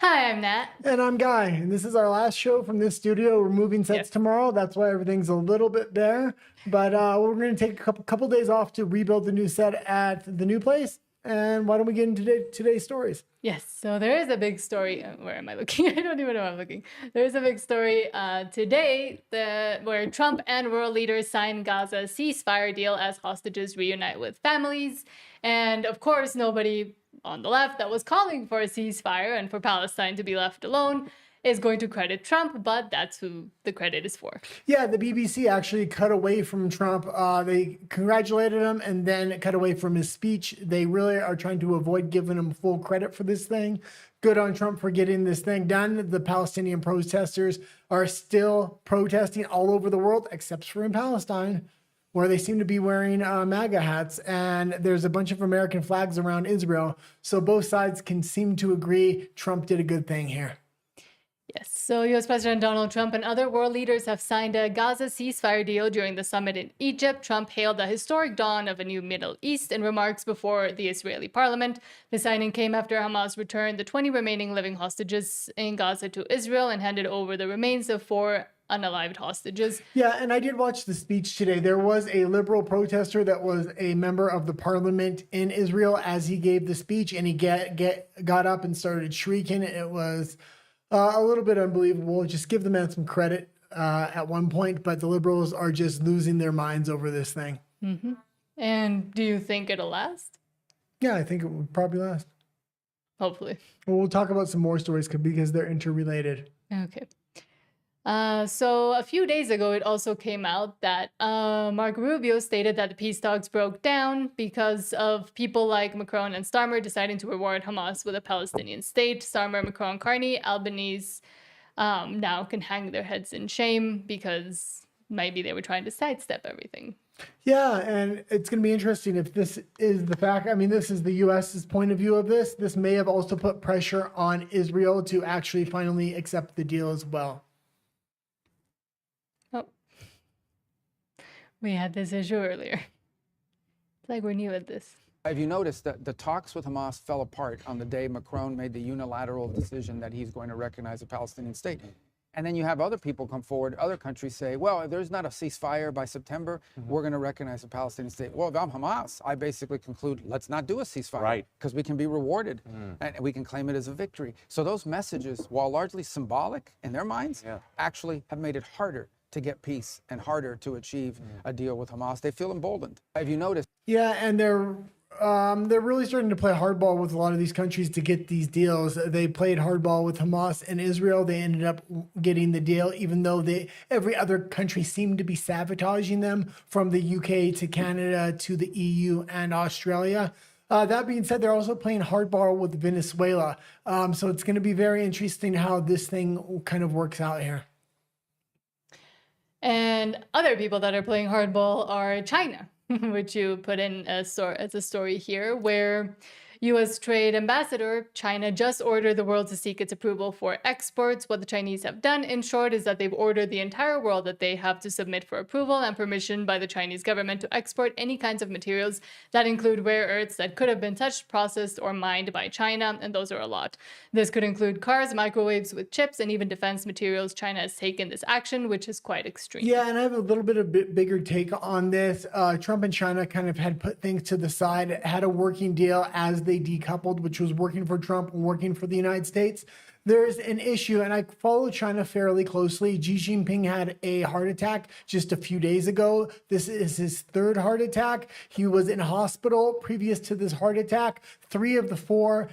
Hi, I'm Nat. And I'm Guy, and this is our last show from this studio. We're moving sets tomorrow. That's why everything's a little bit bare. But we're going to take a couple days off to rebuild the new set at the new place. And why don't we get into today's stories? Yes, so there is a big story. Where am I looking? I don't even know where I'm looking. There is a big story today where Trump and world leaders signed Gaza ceasefire deal as hostages reunite with families. And of course, nobody on the left that was calling for a ceasefire and for Palestine to be left alone is going to credit Trump, but that's who the credit is for. Yeah, the BBC actually cut away from Trump. They congratulated him and then cut away from his speech. They really are trying to avoid giving him full credit for this thing. Good on Trump for getting this thing done. The Palestinian protesters are still protesting all over the world, except for in Palestine, where they seem to be wearing MAGA hats, and there's a bunch of American flags around Israel. So both sides can seem to agree Trump did a good thing here. Yes, so U.S. President Donald Trump and other world leaders have signed a Gaza ceasefire deal during the summit in Egypt. Trump hailed the historic dawn of a new Middle East in remarks before the Israeli parliament. The signing came after Hamas returned the 20 remaining living hostages in Gaza to Israel and handed over the remains of 4 unalived hostages. Yeah, and I did watch the speech today. There was a liberal protester that was a member of the parliament in Israel as he gave the speech, and he got up and started shrieking. It was a little bit unbelievable. Just give the man some credit at one point, but the liberals are just losing their minds over this thing. Mm-hmm. And do you think it'll last? Yeah, I think it would probably last. Hopefully. Well, we'll talk about some more stories because they're interrelated. Okay. So a few days ago, it also came out that Marco Rubio stated that the peace talks broke down because of people like Macron and Starmer deciding to reward Hamas with a Palestinian state. Starmer, Macron, Carney, Albanese now can hang their heads in shame because maybe they were trying to sidestep everything. Yeah, and it's going to be interesting if this is the fact. I mean, this is the U.S.'s point of view of this. This may have also put pressure on Israel to actually finally accept the deal as well. Oh, we had this issue earlier. It's like we're new at this. Have you noticed that the talks with Hamas fell apart on the day Macron made the unilateral decision that he's going to recognize a Palestinian state? And then you have other people come forward, other countries say, well, if there's not a ceasefire by September, we're going to recognize a Palestinian state. Well, if I'm Hamas, I basically conclude, let's not do a ceasefire. Right. Because we can be rewarded and we can claim it as a victory. So those messages, while largely symbolic in their minds, actually have made it harder to get peace and harder to achieve a deal with Hamas. They feel emboldened. Have you noticed? Yeah, and they're really starting to play hardball with a lot of these countries to get these deals. They played hardball with Hamas and Israel. They ended up getting the deal, even though every other country seemed to be sabotaging them, from the UK to Canada to the EU and Australia. That being said, they're also playing hardball with Venezuela. So it's going to be very interesting how this thing kind of works out here. And other people that are playing hardball are China, which you put in as a story here, where U.S. Trade Ambassador China just ordered the world to seek its approval for exports. What the Chinese have done, in short, is that they've ordered the entire world that they have to submit for approval and permission by the Chinese government to export any kinds of materials that include rare earths that could have been touched, processed, or mined by China, and those are a lot. This could include cars, microwaves with chips, and even defense materials. China has taken this action, which is quite extreme. Yeah, and I have a little bit of bigger take on this. Trump and China kind of had put things to the side, had a working deal as they decoupled, which was working for Trump and working for the United States. There's an issue, and I follow China fairly closely. Xi Jinping had a heart attack just a few days ago. This is his 3rd heart attack. He was in hospital previous to this heart attack. 3 of the 4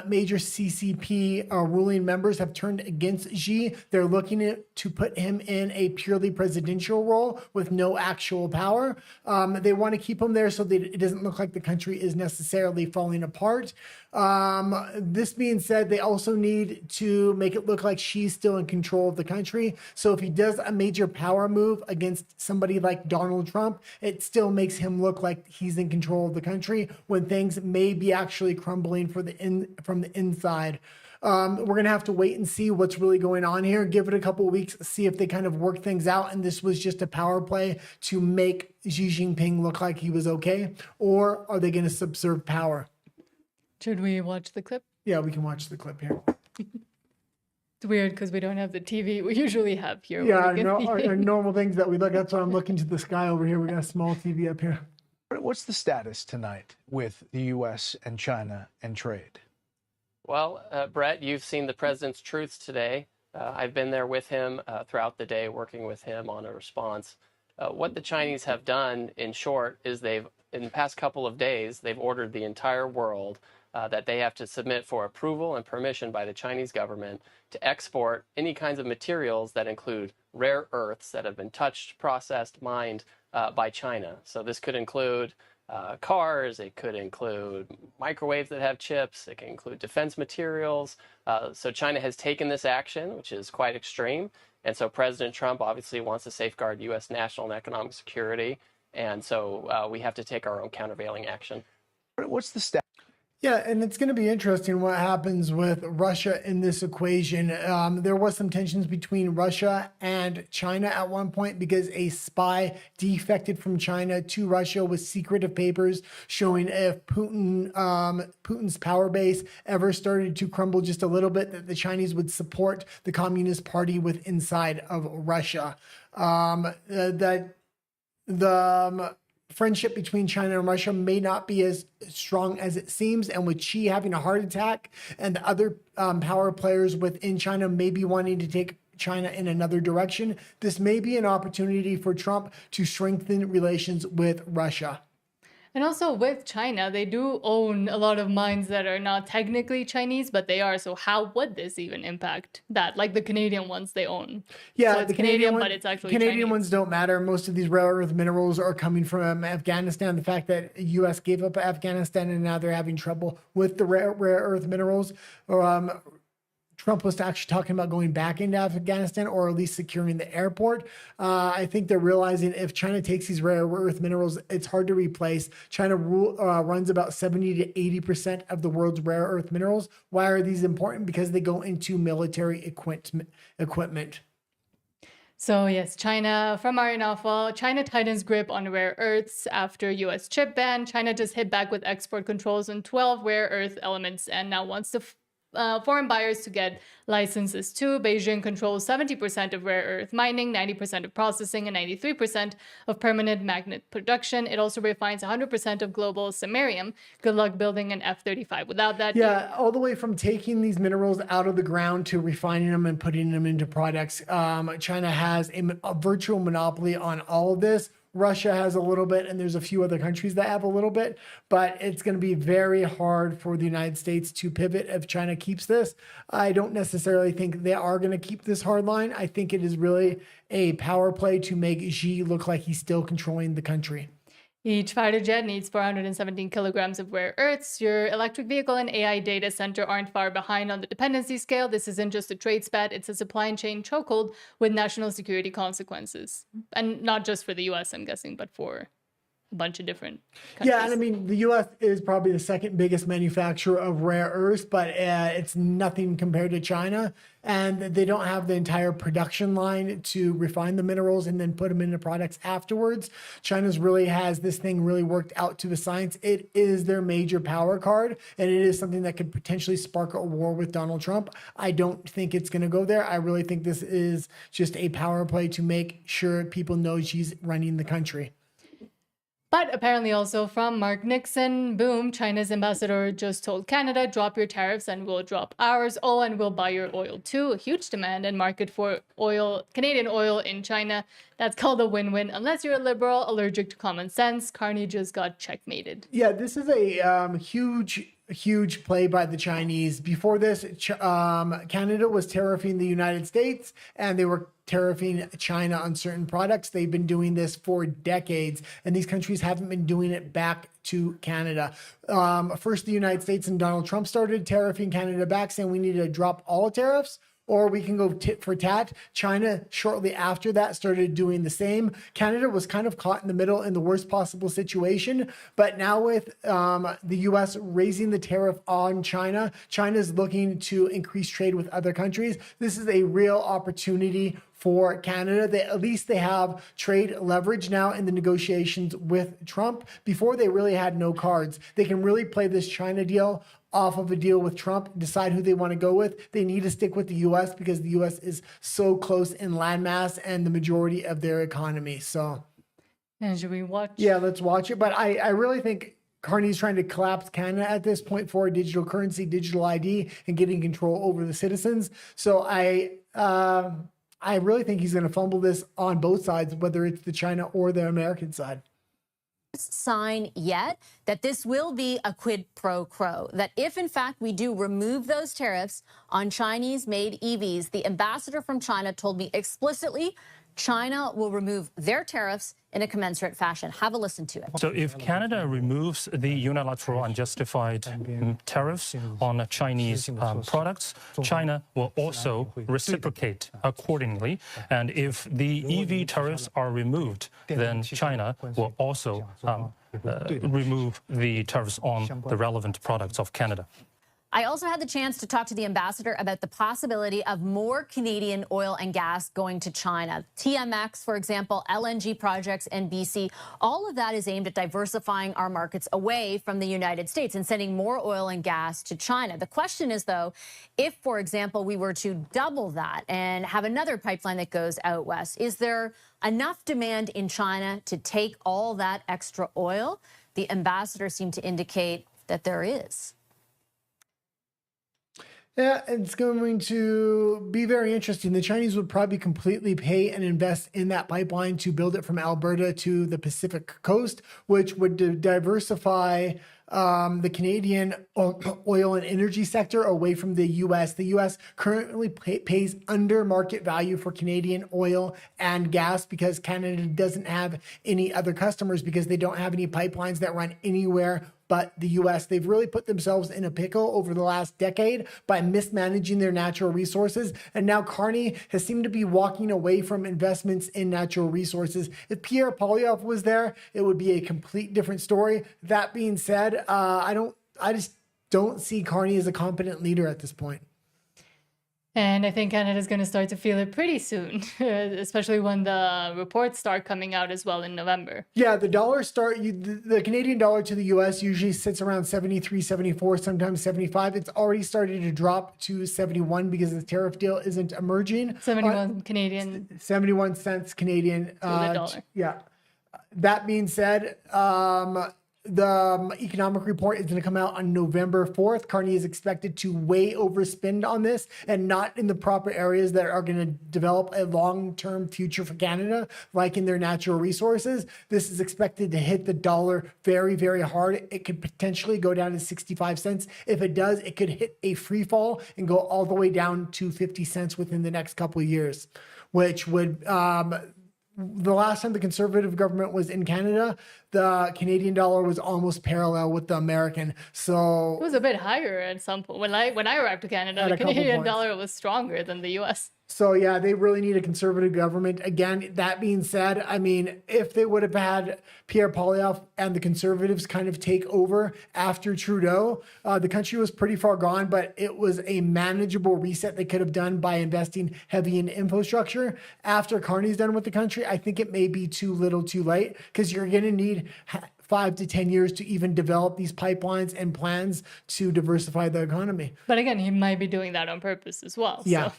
major CCP ruling members have turned against Xi. They're looking to put him in a purely presidential role with no actual power. They want to keep him there so that it doesn't look like the country is necessarily falling apart. This being said, they also need to make it look like she's still in control of the country. So if he does a major power move against somebody like Donald Trump, it still makes him look like he's in control of the country when things may be actually crumbling from the inside. We're going to have to wait and see what's really going on here. Give it a couple of weeks, see if they kind of work things out. And this was just a power play to make Xi Jinping look like he was okay. Or are they going to subserve power? Should we watch the clip? Yeah, we can watch the clip here. It's weird because we don't have the TV we usually have here. Yeah, where we can our normal things that we look at. So I'm looking to the sky over here. We got a small TV up here. What's the status tonight with the U.S. and China and trade? Well, Brett, you've seen the president's truths today. I've been there with him throughout the day, working with him on a response. What the Chinese have done, in short, is in the past couple of days, they've ordered the entire world that they have to submit for approval and permission by the Chinese government to export any kinds of materials that include rare earths that have been touched, processed, mined by China. So this could include cars, it could include microwaves that have chips, it can include defense materials. So China has taken this action, which is quite extreme. And so President Trump obviously wants to safeguard U.S. national and economic security. And so we have to take our own countervailing action. What's the status? Yeah, and it's going to be interesting what happens with Russia in this equation. There was some tensions between Russia and China at one point because a spy defected from China to Russia with secretive papers showing if Putin's power base ever started to crumble just a little bit, that the Chinese would support the Communist Party with inside of Russia. Friendship between China and Russia may not be as strong as it seems. And with Xi having a heart attack and the other power players within China maybe wanting to take China in another direction, this may be an opportunity for Trump to strengthen relations with Russia. And also with China, they do own a lot of mines that are not technically Chinese, but they are. So how would this even impact that? Like the Canadian ones they own. Yeah, so it's the Canadian but it's actually Canadian Chinese. ones don't matter. Most of these rare earth minerals are coming from Afghanistan. The fact that the U.S. gave up Afghanistan and now they're having trouble with the rare earth minerals. Trump was actually talking about going back into Afghanistan or at least securing the airport. I think they're realizing if China takes these rare earth minerals, it's hard to replace. China runs about 70 to 80% of the world's rare earth minerals. Why are these important? Because they go into military equipment. So yes, China, from our novel, China tightens grip on rare earths after U.S. chip ban. China just hit back with export controls on 12 rare earth elements and now wants to foreign buyers to get licenses too. Beijing controls 70% of rare earth mining, 90% of processing, and 93% of permanent magnet production. It also refines 100% of global samarium. Good luck building an F-35 without that. Yeah, all the way from taking these minerals out of the ground to refining them and putting them into products. China has a virtual monopoly on all of this. Russia has a little bit, and there's a few other countries that have a little bit, but it's going to be very hard for the United States to pivot if China keeps this. I don't necessarily think they are going to keep this hard line. I think it is really a power play to make Xi look like he's still controlling the country. Each fighter jet needs 417 kilograms of rare earths. Your electric vehicle and AI data center aren't far behind on the dependency scale. This isn't just a trade spat, it's a supply chain chokehold with national security consequences. And not just for the US, I'm guessing, but for a bunch of different countries. Yeah, and I mean, the U.S. is probably the second biggest manufacturer of rare earths, but it's nothing compared to China. And they don't have the entire production line to refine the minerals and then put them into products afterwards. China's really has this thing really worked out to the science. It is their major power card, and it is something that could potentially spark a war with Donald Trump. I don't think it's going to go there. I really think this is just a power play to make sure people know she's running the country. But apparently also from Mark Nixon, boom, China's ambassador just told Canada, drop your tariffs and we'll drop ours. Oh, and we'll buy your oil too. A huge demand and market for oil, Canadian oil in China. That's called a win-win. Unless you're a liberal allergic to common sense, Carney just got checkmated. Yeah, this is a huge play by the Chinese. Before this, Canada was tariffing the United States, and they were tariffing China on certain products. They've been doing this for decades, and these countries haven't been doing it back to Canada. First, the United States and Donald Trump started tariffing Canada back, saying we need to drop all tariffs, or we can go tit for tat. China, shortly after that, started doing the same. Canada was kind of caught in the middle in the worst possible situation. But now with the U.S. raising the tariff on China, China's looking to increase trade with other countries. This is a real opportunity for Canada. At least they have trade leverage now in the negotiations with Trump. Before, they really had no cards. They can really play this China deal off of a deal with Trump, decide who they want to go with. They need to stick with the U.S. because the U.S. is so close in landmass and the majority of their economy. So, and should we watch? yeah, let's watch it. But I really think Carney's trying to collapse Canada at this point for digital currency, digital ID, and getting control over the citizens. So I really think he's going to fumble this on both sides, whether it's the China or the American side. Sign yet that this will be a quid pro quo, that if in fact we do remove those tariffs on Chinese-made EVs, the ambassador from China told me explicitly China will remove their tariffs in a commensurate fashion. Have a listen to it. So if Canada removes the unilateral unjustified tariffs on Chinese products, China will also reciprocate accordingly. And if the EV tariffs are removed, then China will also remove the tariffs on the relevant products of Canada. I also had the chance to talk to the ambassador about the possibility of more Canadian oil and gas going to China. TMX, for example, LNG projects in BC, all of that is aimed at diversifying our markets away from the United States and sending more oil and gas to China. The question is, though, if, for example, we were to double that and have another pipeline that goes out west, is there enough demand in China to take all that extra oil? The ambassador seemed to indicate that there is. Yeah, it's going to be very interesting. The Chinese would probably completely pay and invest in that pipeline to build it from Alberta to the Pacific coast, which would diversify the Canadian oil and energy sector away from the U.S. The U.S. currently pays under market value for Canadian oil and gas because Canada doesn't have any other customers because they don't have any pipelines that run anywhere but the U.S. They've really put themselves in a pickle over the last decade by mismanaging their natural resources. And now Carney has seemed to be walking away from investments in natural resources. If Pierre Poilievre was there, it would be a complete different story. That being said, I just don't see Carney as a competent leader at this point. And I think Canada's going to start to feel it pretty soon, especially when the reports start coming out as well in November. Yeah, the Canadian dollar to the U.S. usually sits around 73, 74, sometimes 75. It's already started to drop to 71 because the tariff deal isn't emerging. 71 Canadian. 71 cents Canadian. To the dollar. Yeah. That being said, the economic report is going to come out on November 4th. Carney is expected to way overspend on this and not in the proper areas that are going to develop a long-term future for Canada, like in their natural resources. This is expected to hit the dollar very, very hard. It could potentially go down to 65 cents. If it does, it could hit a free fall and go all the way down to 50 cents within the next couple of years, which would... the last time the Conservative government was in Canada, the Canadian dollar was almost parallel with the American. So it was a bit higher at some point. When I arrived to Canada, the Canadian dollar was stronger than the U.S. So yeah, they really need a conservative government. Again, that being said, I mean, if they would have had Pierre Poilievre and the Conservatives kind of take over after Trudeau, the country was pretty far gone, but it was a manageable reset they could have done by investing heavy in infrastructure. After Carney's done with the country, I think it may be too little too late because you're going to need 5 to 10 years to even develop these pipelines and plans to diversify the economy. But again, he might be doing that on purpose as well. Yeah.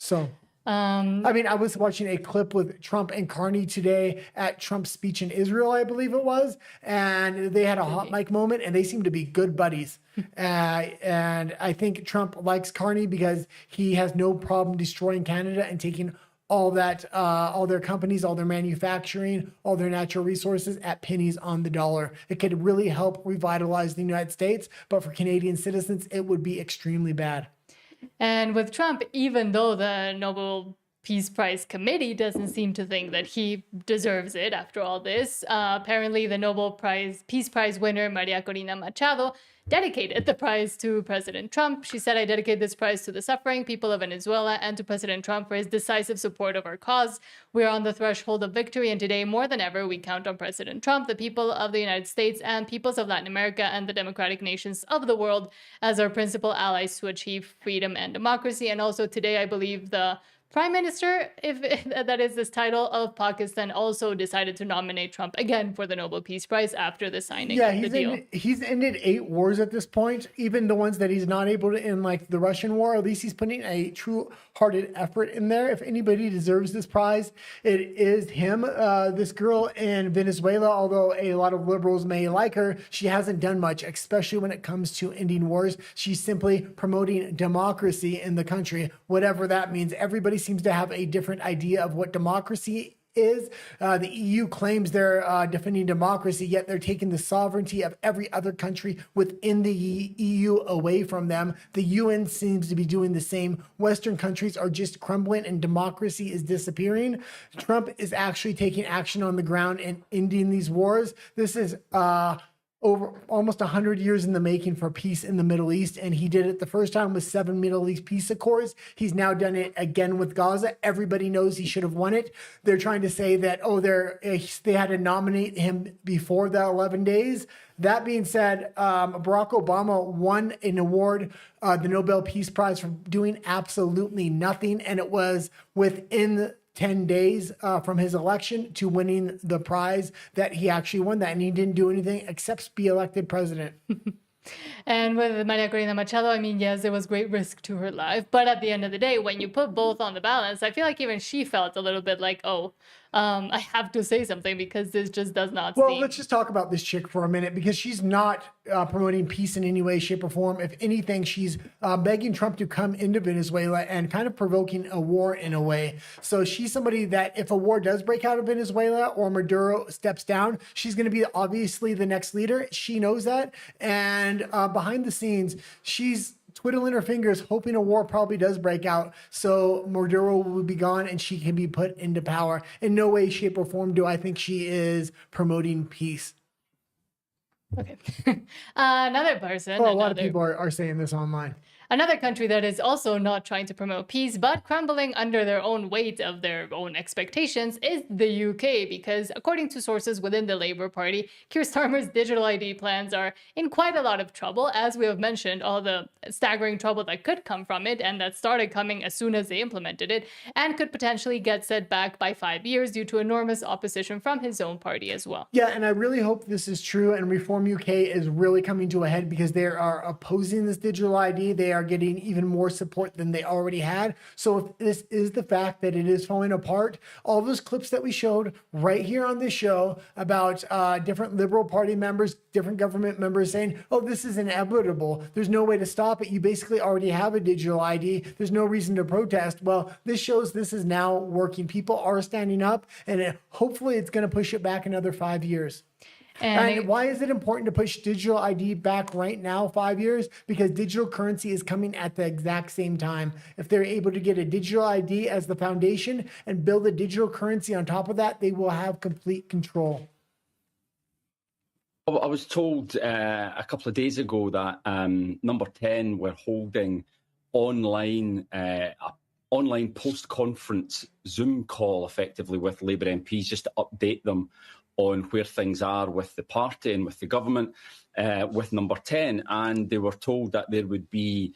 So, I mean, I was watching a clip with Trump and Carney today at Trump's speech in Israel, I believe it was, and they had a hot mic moment, and they seem to be good buddies. And I think Trump likes Carney because he has no problem destroying Canada and taking all that, all their companies, all their manufacturing, all their natural resources at pennies on the dollar. It could really help revitalize the United States, but for Canadian citizens, it would be extremely bad. And with Trump, even though the Nobel Peace Prize Committee doesn't seem to think that he deserves it after all this, apparently the Nobel Peace Prize winner, Maria Corina Machado, dedicated the prize to President Trump. She said, "I dedicate this prize to the suffering people of Venezuela and to President Trump for his decisive support of our cause. We are on the threshold of victory, and today, more than ever, we count on President Trump, the people of the United States, and peoples of Latin America and the democratic nations of the world as our principal allies to achieve freedom and democracy." And also today, I believe the prime minister, if that is this title, of Pakistan also decided to nominate Trump again for the Nobel Peace Prize after the signing of the deal. He's ended 8 wars at this point, even the ones that he's not able to end, like the Russian war. At least he's putting a true-hearted effort in there. If anybody deserves this prize, it is him. This girl in Venezuela, although a lot of liberals may like her, she hasn't done much, especially when it comes to ending wars. She's simply promoting democracy in the country, whatever that means. Everybody seems to have a different idea of what democracy is. The EU claims they're defending democracy, yet they're taking the sovereignty of every other country within the EU away from them. The UN seems to be doing the same. Western countries are just crumbling and democracy is disappearing. Trump is actually taking action on the ground and ending these wars. This is over almost 100 years in the making for peace in the Middle East. And he did it the first time with 7 Middle East peace accords. He's now done it again with Gaza. Everybody knows he should have won it. They're trying to say that, they had to nominate him before the 11 days. That being said, Barack Obama won an award, the Nobel Peace Prize, for doing absolutely nothing. And it was within 10 days from his election to winning the prize that he actually won that. And he didn't do anything except be elected president. And with Maria Corina Machado, I mean, yes, it was great risk to her life. But at the end of the day, when you put both on the balance, I feel like even she felt a little bit like, I have to say something because this just does not seem... Let's just talk about this chick for a minute, because she's not promoting peace in any way, shape, or form. If anything, she's begging Trump to come into Venezuela and kind of provoking a war in a way. So she's somebody that if a war does break out of Venezuela or Maduro steps down, she's going to be obviously the next leader. She knows that. And behind the scenes, she's twiddling her fingers, hoping a war probably does break out so Maduro will be gone and she can be put into power. In no way, shape, or form do I think she is promoting peace. Okay. Another person. Well, a lot of people are saying this online. Another country that is also not trying to promote peace, but crumbling under their own weight of their own expectations, is the UK, because according to sources within the Labour Party, Keir Starmer's digital ID plans are in quite a lot of trouble, as we have mentioned, all the staggering trouble that could come from it, and that started coming as soon as they implemented it, and could potentially get set back by 5 years due to enormous opposition from his own party as well. Yeah, and I really hope this is true, and Reform UK is really coming to a head, because they are opposing this digital ID. They are getting even more support than they already had. So if this is the fact that it is falling apart, all those clips that we showed right here on this show about different Liberal Party members, different government members saying, oh, this is inevitable, there's no way to stop it, you basically already have a digital ID, there's no reason to protest. Well, this shows this is now working. People are standing up, and hopefully it's going to push it back another 5 years. And why is it important to push digital ID back right now, 5 years? Because digital currency is coming at the exact same time. If they're able to get a digital ID as the foundation and build a digital currency on top of that, they will have complete control. I was told a couple of days ago that Number 10 were holding online post-conference Zoom call effectively with Labour MPs just to update them on where things are with the party and with the government, with Number 10. And they were told that there would be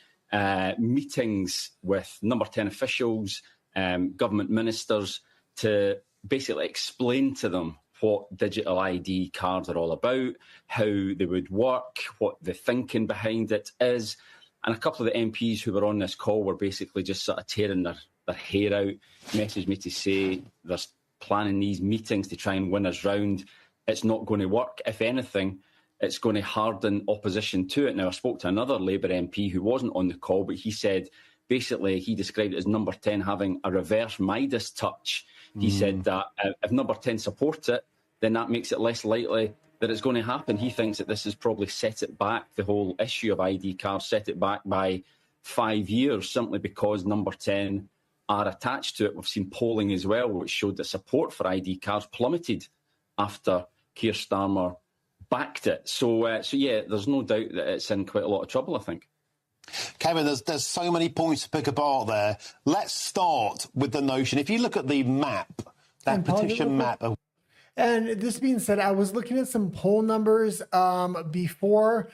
meetings with Number 10 officials, government ministers, to basically explain to them what digital ID cards are all about, how they would work, what the thinking behind it is. And a couple of the MPs who were on this call were basically just sort of tearing their hair out, messaged me to say there's planning these meetings to try and win us round. It's not going to work. If anything, it's going to harden opposition to it. Now, I spoke to another Labour MP who wasn't on the call, but he said, basically, he described it as Number 10 having a reverse Midas touch. He said that if Number 10 supports it, then that makes it less likely that it's going to happen. He thinks that this has probably set it back, the whole issue of ID cards, set it back by 5 years, simply because Number 10 are attached to it. We've seen polling as well, which showed that support for ID cards plummeted after Keir Starmer backed it. So yeah, there's no doubt that it's in quite a lot of trouble, I think. Kevin, there's so many points to pick apart there. Let's start with the notion. If you look at the map, that petition map. And this being said, I was looking at some poll numbers before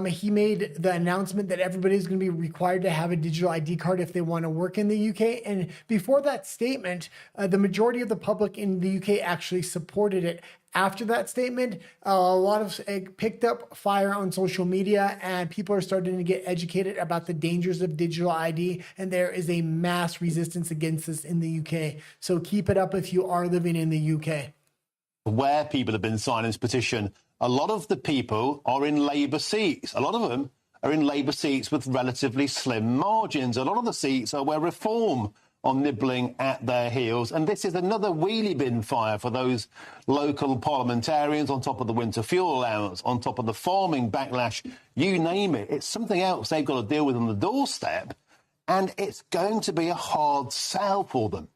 he made the announcement that everybody's going to be required to have a digital ID card if they want to work in the UK. And before that statement, the majority of the public in the UK actually supported it. After that statement, a lot of it picked up fire on social media, and people are starting to get educated about the dangers of digital ID. And there is a mass resistance against this in the UK. So keep it up if you are living in the UK. Where people have been signing this petition, a lot of the people are in Labour seats. A lot of them are in Labour seats with relatively slim margins. A lot of the seats are where Reform are nibbling at their heels. And this is another wheelie bin fire for those local parliamentarians, on top of the winter fuel allowance, on top of the farming backlash, you name it. It's something else they've got to deal with on the doorstep, and it's going to be a hard sell for them.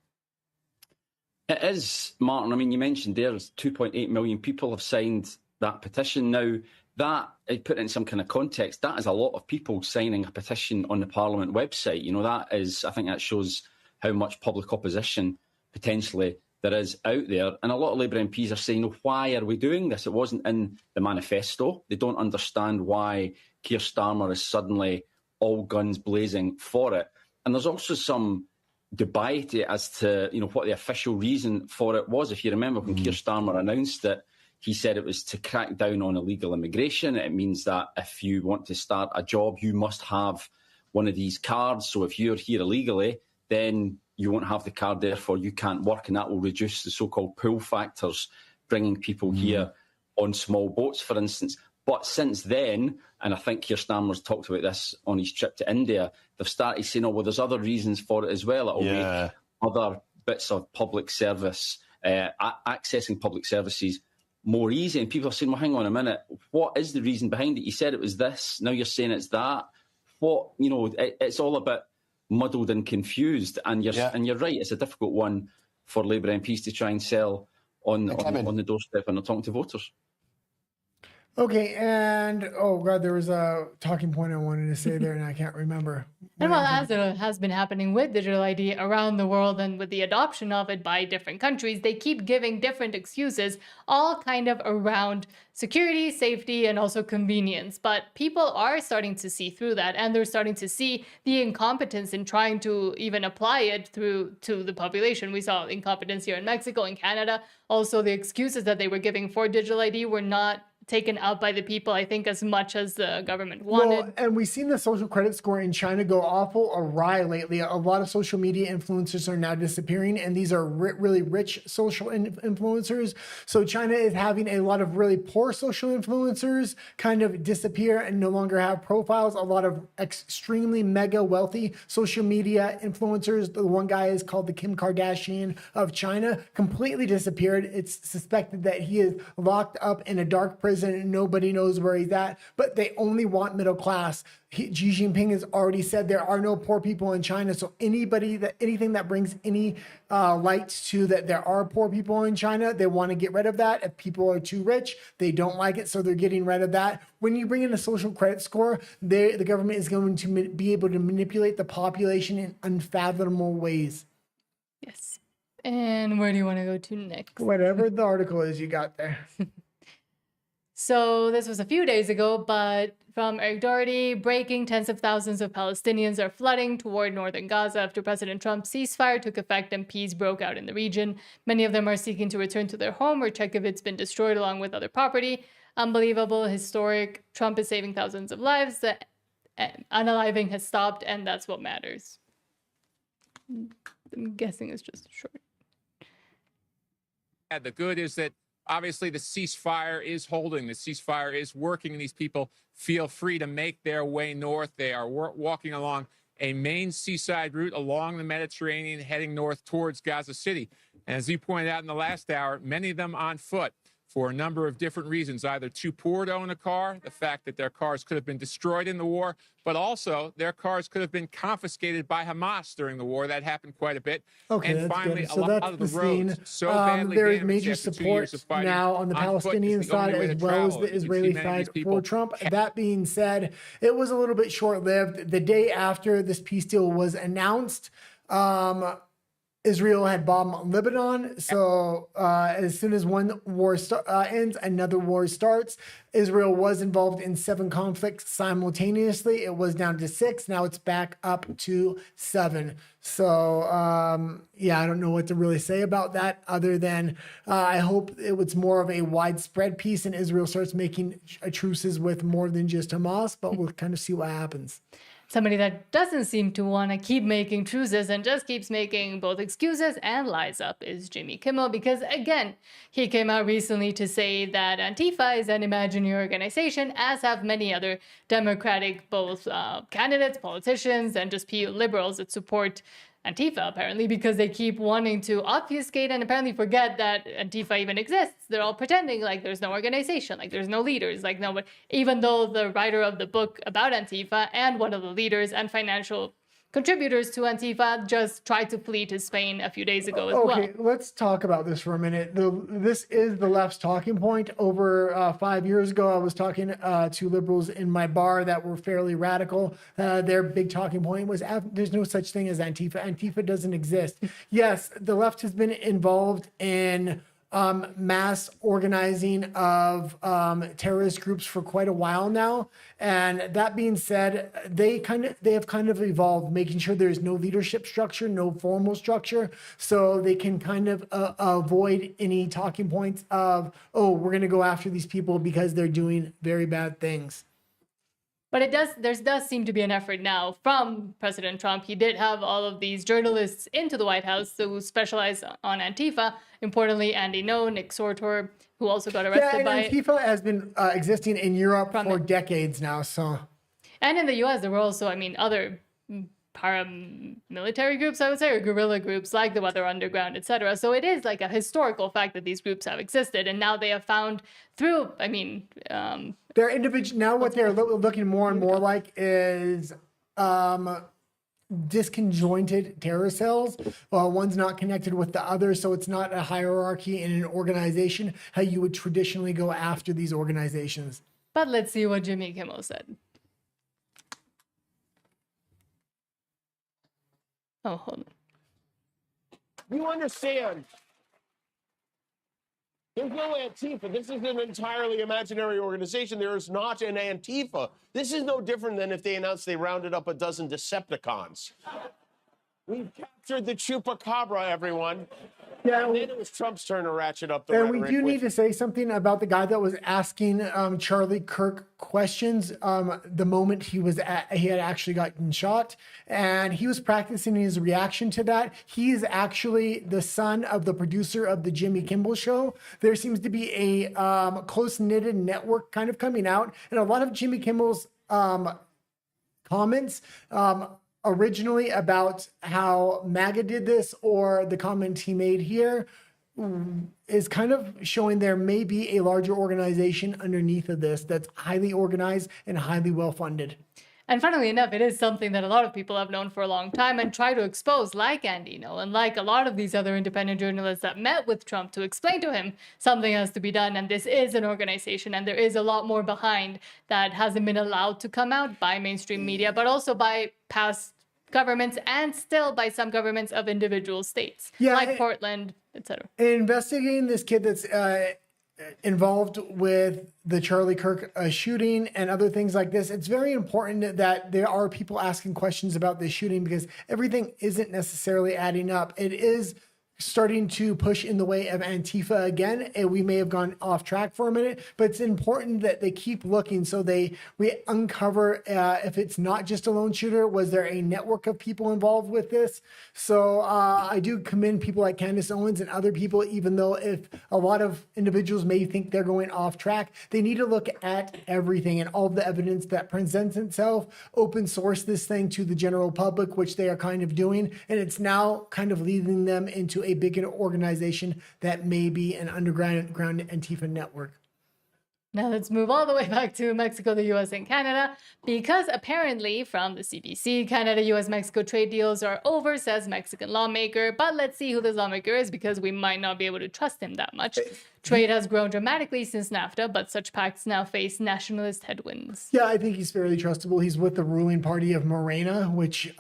It is, Martin. I mean, you mentioned there's 2.8 million people have signed that petition. Now, that, put in some kind of context, that is a lot of people signing a petition on the Parliament website. You know, that is, I think that shows how much public opposition potentially there is out there. And a lot of Labour MPs are saying, oh, why are we doing this? It wasn't in the manifesto. They don't understand why Keir Starmer is suddenly all guns blazing for it. And there's also some dubiety as to, you know, what the official reason for it was. If you remember when Keir Starmer announced it, he said it was to crack down on illegal immigration. It means that if you want to start a job, you must have one of these cards. So if you're here illegally, then you won't have the card, therefore you can't work, and that will reduce the so-called pull factors, bringing people here on small boats, for instance. But since then, and I think Keir Starmer's talked about this on his trip to India, they've started saying, oh, well, there's other reasons for it as well. It'll make other bits of public service, accessing public services more easy. And people are saying, well, hang on a minute, what is the reason behind it? You said it was this, now you're saying it's that. What, you know, it's all a bit muddled and confused. And you're right, it's a difficult one for Labour MPs to try and sell on the doorstep when they're talking to voters. Okay, and oh god, there was a talking point I wanted to say there, and I can't remember. And well, as it has been happening with digital ID around the world and with the adoption of it by different countries, they keep giving different excuses, all kind of around security, safety, and also convenience. But people are starting to see through that, and they're starting to see the incompetence in trying to even apply it to the population. We saw incompetence here in Mexico, in Canada. Also, the excuses that they were giving for digital ID were not taken out by the people, I think, as much as the government wanted. Well, and we've seen the social credit score in China go awful awry lately. A lot of social media influencers are now disappearing, and these are really rich social influencers. So China is having a lot of really poor social influencers kind of disappear and no longer have profiles. A lot of extremely mega wealthy social media influencers, the one guy is called the Kim Kardashian of China, completely disappeared. It's suspected that he is locked up in a dark prison and nobody knows where he's at, but they only want middle class. Xi Jinping has already said there are no poor people in China. So anything that brings any light to that there are poor people in China, they want to get rid of that. If people are too rich, they don't like it, so they're getting rid of that. When you bring in a social credit score, the government is going to be able to manipulate the population in unfathomable ways. Yes. And where do you want to go to next? Whatever the article is you got there. So this was a few days ago, but from Eric Doherty, breaking, tens of thousands of Palestinians are flooding toward northern Gaza after President Trump's ceasefire took effect and peace broke out in the region. Many of them are seeking to return to their home or check if it's been destroyed along with other property. Unbelievable, historic. Trump is saving thousands of lives. The unaliving has stopped, and that's what matters. I'm guessing it's just short. Yeah, the good is that obviously the ceasefire is holding. The ceasefire is working, and these people feel free to make their way north. They are walking along a main seaside route along the Mediterranean, heading north towards Gaza City. And as you pointed out in the last hour, many of them on foot for a number of different reasons, either too poor to own a car, the fact that their cars could have been destroyed in the war, but also their cars could have been confiscated by Hamas during the war. That happened quite a bit. Okay, and that's finally, good. So a lot that's of the the roads scene. so badly There is damaged major after 2 support years of fighting now on the on foot is Palestinian the only side way as to well as travel. the You can see Israeli many of these side people for Trump. That being said, it was a little bit short-lived. The day after this peace deal was announced, Israel had bombed Lebanon. So as soon as one war ends, another war starts. Israel was involved in 7 conflicts simultaneously. It was down to 6. Now it's back up to 7. So, yeah, I don't know what to really say about that other than I hope it was more of a widespread peace and Israel starts making truces with more than just Hamas, but we'll kind of see what happens. Somebody that doesn't seem to want to keep making truces and just keeps making both excuses and lies up is Jimmy Kimmel, because again, he came out recently to say that Antifa is an imaginary organization, as have many other Democratic both candidates, politicians, and just liberals that support Antifa, apparently, because they keep wanting to obfuscate and apparently forget that Antifa even exists. They're all pretending like there's no organization, like there's no leaders, like no one, even though the writer of the book about Antifa and one of the leaders and financial contributors to Antifa just tried to flee to Spain a few days ago as well. Okay, let's talk about this for a minute. This is the left's talking point. Over 5 years ago, I was talking to liberals in my bar that were fairly radical. Their big talking point was there's no such thing as Antifa. Antifa doesn't exist. Yes, the left has been involved in mass organizing of terrorist groups for quite a while now. And that being said, they have kind of evolved, making sure there's no leadership structure, no formal structure, so they can kind of avoid any talking points of, oh, we're going to go after these people because they're doing very bad things. But there does seem to be an effort now from President Trump. He did have all of these journalists into the White House who specialize on Antifa. Importantly, Andy Ngo, Nick Sortor, who also got arrested by Antifa has been existing in Europe for decades now. So, and in the U.S., there were also, other paramilitary groups, I would say, or guerrilla groups like the Weather Underground, etc. So it is like a historical fact that these groups have existed, and now they have found through, they're individual. Now what they're looking more and more like is disconjointed terror cells. One's not connected with the other, so it's not a hierarchy in an organization, how you would traditionally go after these organizations. But let's see what Jimmy Kimmel said. Oh, hold on. You understand, there's no Antifa. This is an entirely imaginary organization. There is not an Antifa. This is no different than if they announced they rounded up a dozen Decepticons. We've captured the Chupacabra, everyone. Yeah, and then it was Trump's turn to ratchet up the rhetoric. And we do need to say something about the guy that was asking Charlie Kirk questions the moment he had actually gotten shot, and he was practicing his reaction to that. He is actually the son of the producer of the Jimmy Kimmel Show. There seems to be a close-knitted network kind of coming out, and a lot of Jimmy Kimmel's comments originally about how MAGA did this, or the comment he made here, is kind of showing there may be a larger organization underneath of this that's highly organized and highly well-funded. And funnily enough, it is something that a lot of people have known for a long time and try to expose, like Andy Ngo and like a lot of these other independent journalists that met with Trump to explain to him something has to be done. And this is an organization, and there is a lot more behind that hasn't been allowed to come out by mainstream media, but also by past governments and still by some governments of individual states, like Portland, etc. Investigating this kid that's involved with the Charlie Kirk shooting and other things like this, it's very important that there are people asking questions about this shooting, because everything isn't necessarily adding up. It is starting to push in the way of Antifa again, and we may have gone off track for a minute, but it's important that they keep looking so we uncover if it's not just a lone shooter, was there a network of people involved with this? So I do commend people like Candace Owens and other people, even though if a lot of individuals may think they're going off track, they need to look at everything and all of the evidence that presents itself, open source this thing to the general public, which they are kind of doing, and it's now kind of leading them into a bigger organization that may be an underground Antifa network. Now let's move all the way back to Mexico, the US, and Canada, because apparently from the CBC, Canada, US, Mexico trade deals are over, says Mexican lawmaker. But let's see who this lawmaker is, because we might not be able to trust him that much. Trade has grown dramatically since NAFTA, but such pacts now face nationalist headwinds. Yeah, I think he's fairly trustable. He's with the ruling party of Morena, which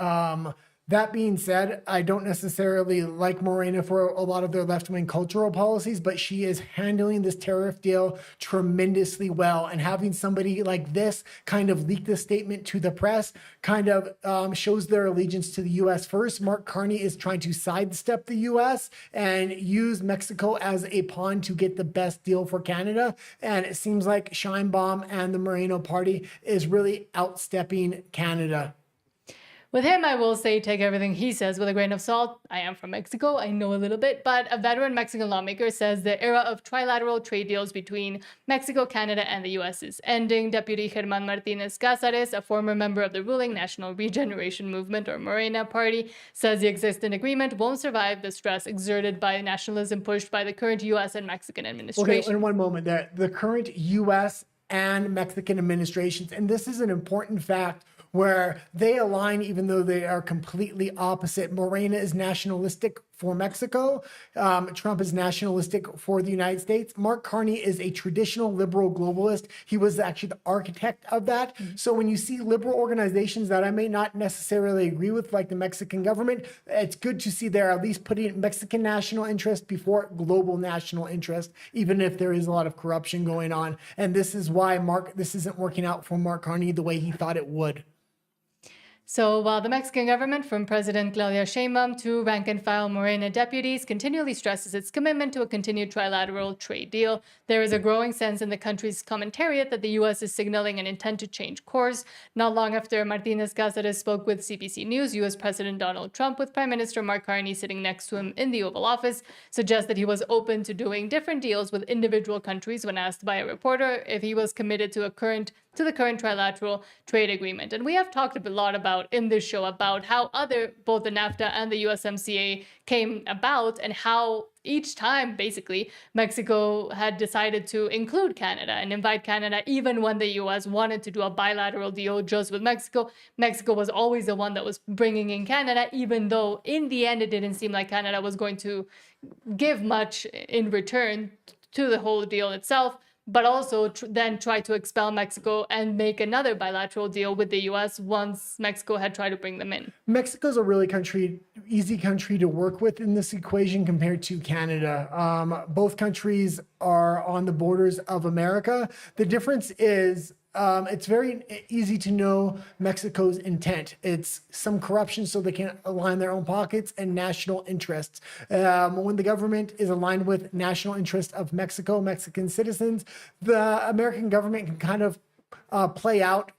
That being said, I don't necessarily like Morena for a lot of their left-wing cultural policies, but she is handling this tariff deal tremendously well. And having somebody like this kind of leak this statement to the press kind of shows their allegiance to the U.S. first. Mark Carney is trying to sidestep the U.S. and use Mexico as a pawn to get the best deal for Canada. And it seems like Sheinbaum and the Moreno party is really outstepping Canada. With him, I will say take everything he says with a grain of salt. I am from Mexico, I know a little bit, but a veteran Mexican lawmaker says the era of trilateral trade deals between Mexico, Canada, and the U.S. is ending. Deputy Germán Martínez Cázares, a former member of the ruling National Regeneration Movement, or Morena party, says the existing agreement won't survive the stress exerted by nationalism pushed by the current U.S. and Mexican administration. Okay, in one moment there, the current U.S. and Mexican administrations, and this is an important fact, where they align even though they are completely opposite. Morena is nationalistic for Mexico. Trump is nationalistic for the United States. Mark Carney is a traditional liberal globalist. He was actually the architect of that. So when you see liberal organizations that I may not necessarily agree with, like the Mexican government, it's good to see they're at least putting Mexican national interest before global national interest, even if there is a lot of corruption going on. And this is why this isn't working out for Mark Carney the way he thought it would. So while the Mexican government, from President Claudia Sheinbaum to rank-and-file Morena deputies, continually stresses its commitment to a continued trilateral trade deal, there is a growing sense in the country's commentariat that the U.S. is signaling an intent to change course. Not long after Martínez Cáceres spoke with CBC News, U.S. President Donald Trump, with Prime Minister Mark Carney sitting next to him in the Oval Office, suggested he was open to doing different deals with individual countries when asked by a reporter if he was committed to the current trilateral trade agreement. And we have talked a lot about in this show about how both the NAFTA and the USMCA came about, and how each time basically Mexico had decided to include Canada and invite Canada, even when the US wanted to do a bilateral deal just with Mexico. Mexico was always the one that was bringing in Canada, even though in the end it didn't seem like Canada was going to give much in return to the whole deal itself, but also then try to expel Mexico and make another bilateral deal with the U.S. once Mexico had tried to bring them in. Mexico's a really easy country to work with in this equation compared to Canada. Both countries are on the borders of America. The difference is it's very easy to know Mexico's intent. It's some corruption so they can align their own pockets and national interests. When the government is aligned with national interests of Mexico, Mexican citizens, the American government can kind of play out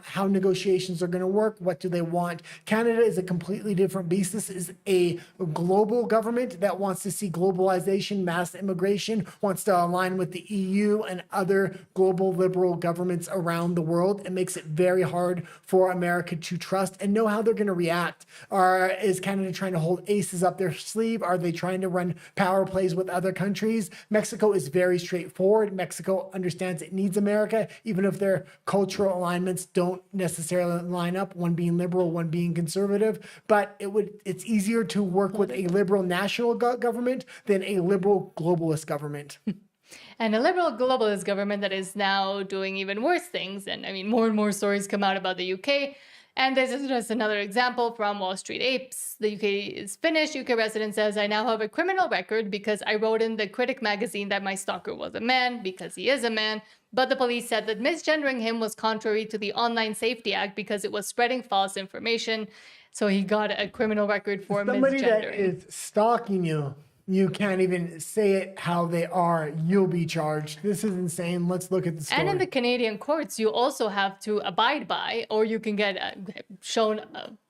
how negotiations are going to work. What do they want? Canada is a completely different beast. This is a global government that wants to see globalization, mass immigration, wants to align with the EU and other global liberal governments around the world. It makes it very hard for America to trust and know how they're going to react. Is Canada trying to hold aces up their sleeve? Are they trying to run power plays with other countries? Mexico is very straightforward. Mexico understands it needs America, even if their cultural alignments don't necessarily line up, one being liberal, one being conservative. But it's easier to work with a liberal national government than a liberal globalist government. And a liberal globalist government that is now doing even worse things. And I mean, more and more stories come out about the UK. And this is just another example from Wall Street Apes. The UK is finished. UK resident says, I now have a criminal record because I wrote in the Critic magazine that my stalker was a man, because he is a man. But the police said that misgendering him was contrary to the Online Safety Act because it was spreading false information. So he got a criminal record for Somebody misgendering. that is stalking you, you can't even say it how they are. You'll be charged. This is insane. Let's look at the story. And in the Canadian courts, you also have to abide by, or you can get shown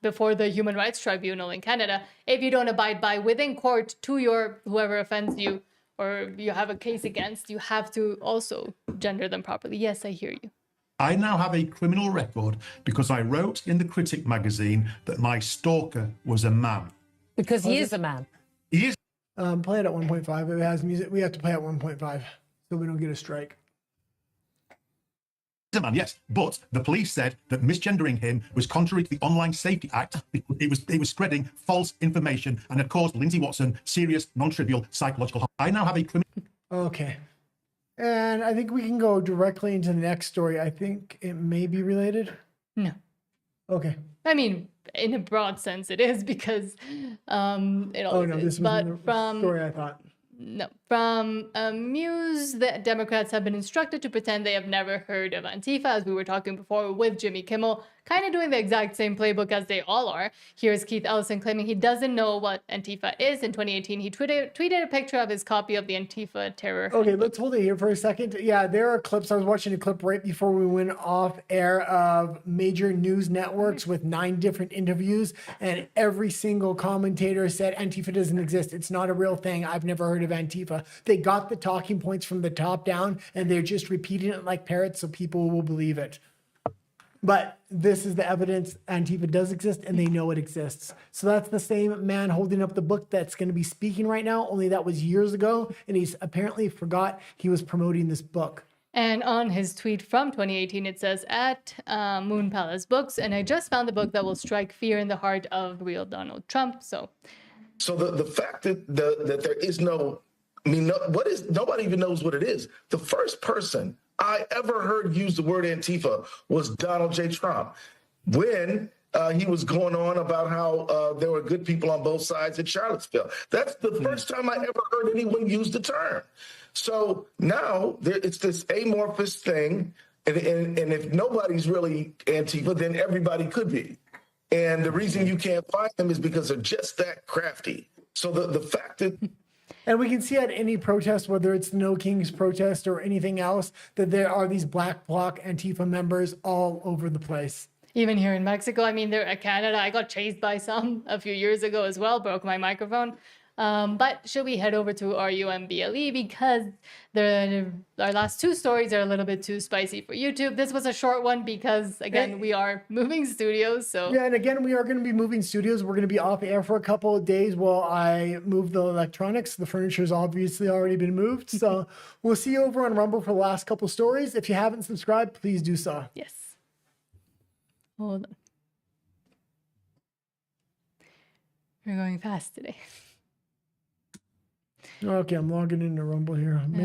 before the Human Rights Tribunal in Canada, if you don't abide by within court to your whoever offends you or you have a case against, you have to also gender them properly. Yes, I hear you. I now have a criminal record because I wrote in the Critic magazine that my stalker was a man. Because he is a man. He is. Play it at 1.5. If it has music, we have to play at 1.5 so we don't get a strike. A man, yes, but the police said that misgendering him was contrary to the Online Safety Act. It was spreading false information and had caused Lindsay Watson serious, non-trivial psychological harm. I now have a criminal. Okay. And I think we can go directly into the next story. I think it may be related. No. Okay. I mean, in a broad sense, it is because it Oh always no, is. this But was the from story I thought. No, from Muse, the Democrats have been instructed to pretend they have never heard of Antifa, as we were talking before with Jimmy Kimmel, kind of doing the exact same playbook as they all are. Here's Keith Ellison claiming he doesn't know what Antifa is. In 2018, he tweeted a picture of his copy of the Antifa terror. Okay, let's hold it here for a second. Yeah, there are clips. I was watching a clip right before we went off air of major news networks with 9 different interviews, and every single commentator said Antifa doesn't exist. It's not a real thing. I've never heard of Antifa. They got the talking points from the top down, and they're just repeating it like parrots so people will believe it. But this is the evidence Antifa does exist, and they know it exists. So that's the same man holding up the book that's going to be speaking right now, only that was years ago, and he's apparently forgot he was promoting this book. And on his tweet from 2018, it says, at Moon Palace Books, and I just found the book that will strike fear in the heart of real Donald Trump. So the fact that that there is no, I mean, nobody even knows what it is. The first person I ever heard use the word Antifa was Donald J. Trump when he was going on about how there were good people on both sides in Charlottesville. That's the first time I ever heard anyone use the term. So now it's this amorphous thing, and if nobody's really Antifa, then everybody could be. And the reason you can't find them is because they're just that crafty. So the fact that... And we can see at any protest, whether it's the No Kings protest or anything else, that there are these Black Bloc Antifa members all over the place. Even here in Mexico, I mean, they're at Canada. I got chased by some a few years ago as well, broke my microphone. But should we head over to RUMBLE because our last 2 stories are a little bit too spicy for YouTube. This was a short one because, again, we are moving studios. So yeah, and again, we are going to be moving studios. We're going to be off air for a couple of days while I move the electronics. The furniture's obviously already been moved. So we'll see you over on Rumble for the last couple stories. If you haven't subscribed, please do so. Yes. Hold on. We're going fast today. Okay, I'm logging into Rumble here. Maybe